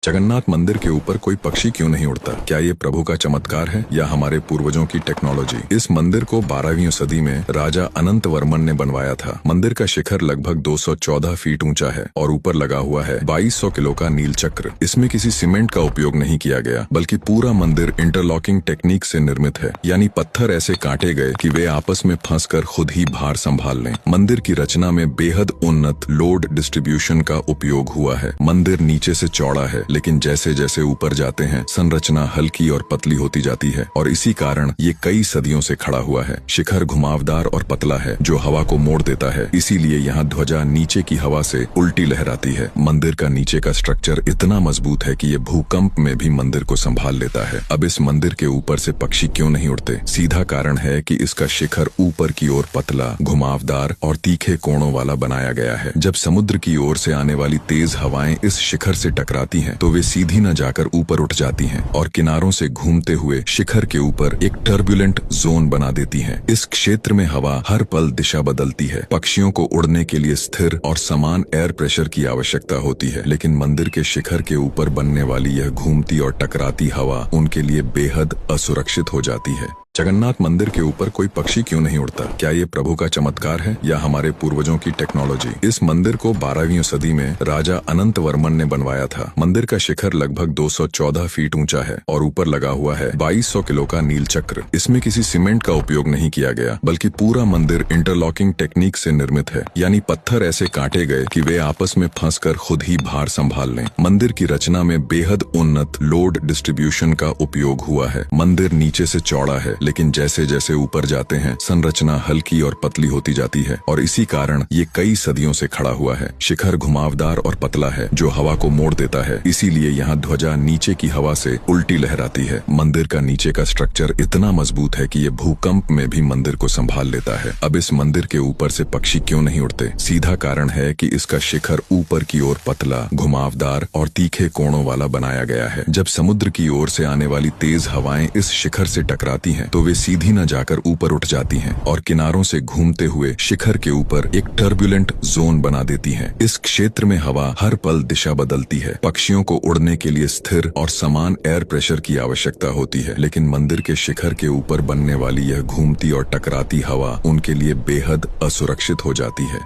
जगन्नाथ मंदिर के ऊपर कोई पक्षी क्यों नहीं उड़ता? क्या ये प्रभु का चमत्कार है या हमारे पूर्वजों की टेक्नोलॉजी? इस मंदिर को 12वीं सदी में राजा अनंत वर्मन ने बनवाया था। मंदिर का शिखर लगभग 214 फीट ऊंचा है और ऊपर लगा हुआ है 2200 किलो का नील चक्र। इसमें किसी सीमेंट का उपयोग नहीं किया गया, बल्कि पूरा मंदिर इंटरलॉकिंग टेक्निक से निर्मित है, यानी पत्थर ऐसे काटे गए कि वे आपस में फंसकर खुद ही भार संभाल लें। मंदिर की रचना में बेहद उन्नत लोड डिस्ट्रीब्यूशन का उपयोग हुआ है। मंदिर नीचे से चौड़ा है, लेकिन जैसे जैसे ऊपर जाते हैं संरचना हल्की और पतली होती जाती है और इसी कारण ये कई सदियों से खड़ा हुआ है। शिखर घुमावदार और पतला है जो हवा को मोड़ देता है, इसीलिए यहाँ ध्वजा नीचे की हवा से उल्टी लहराती है। मंदिर का नीचे का स्ट्रक्चर इतना मजबूत है कि ये भूकंप में भी मंदिर को संभाल लेता है। अब इस मंदिर के ऊपर से पक्षी क्यों नहीं उड़ते? सीधा कारण है कि इसका शिखर ऊपर की ओर पतला, घुमावदार और तीखे कोणों वाला बनाया गया है। जब समुद्र की ओर से आने वाली तेज हवाएं इस शिखर से टकराती हैं, तो वे सीधी न जाकर ऊपर उठ जाती हैं और किनारों से घूमते हुए शिखर के ऊपर एक टर्बुलेंट जोन बना देती हैं। इस क्षेत्र में हवा हर पल दिशा बदलती है। पक्षियों को उड़ने के लिए स्थिर और समान एयर प्रेशर की आवश्यकता होती है, लेकिन मंदिर के शिखर के ऊपर बनने वाली यह घूमती और टकराती हवा उनके लिए बेहद असुरक्षित हो जाती है। जगन्नाथ मंदिर के ऊपर कोई पक्षी क्यों नहीं उड़ता? क्या ये प्रभु का चमत्कार है या हमारे पूर्वजों की टेक्नोलॉजी? इस मंदिर को 12वीं सदी में राजा अनंत वर्मन ने बनवाया था। मंदिर का शिखर लगभग 214 फीट ऊंचा है और ऊपर लगा हुआ है 2200 किलो का नील चक्र। इसमें किसी सीमेंट का उपयोग नहीं किया गया, बल्कि पूरा मंदिर इंटरलॉकिंग टेक्निक से निर्मित है, यानी पत्थर ऐसे काटे गए कि वे आपस में फंसकर खुद ही भार संभाल लें। मंदिर की रचना में बेहद उन्नत लोड डिस्ट्रीब्यूशन का उपयोग हुआ है। मंदिर नीचे से चौड़ा है, लेकिन जैसे जैसे ऊपर जाते हैं संरचना हल्की और पतली होती जाती है और इसी कारण ये कई सदियों से खड़ा हुआ है। शिखर घुमावदार और पतला है जो हवा को मोड़ देता है, इसीलिए यहाँ ध्वजा नीचे की हवा से उल्टी लहराती है। मंदिर का नीचे का स्ट्रक्चर इतना मजबूत है कि ये भूकंप में भी मंदिर को संभाल लेता है। अब इस मंदिर के ऊपर से पक्षी क्यों नहीं उड़ते? सीधा कारण है कि इसका शिखर ऊपर की ओर पतला, घुमावदार और तीखे कोणों वाला बनाया गया है। जब समुद्र की ओर से आने वाली तेज हवाएं इस शिखर से टकराती हैं, तो वे सीधी न जाकर ऊपर उठ जाती हैं और किनारों से घूमते हुए शिखर के ऊपर एक टर्बुलेंट जोन बना देती हैं। इस क्षेत्र में हवा हर पल दिशा बदलती है। पक्षियों को उड़ने के लिए स्थिर और समान एयर प्रेशर की आवश्यकता होती है, लेकिन मंदिर के शिखर के ऊपर बनने वाली यह घूमती और टकराती हवा उनके लिए बेहद असुरक्षित हो जाती है।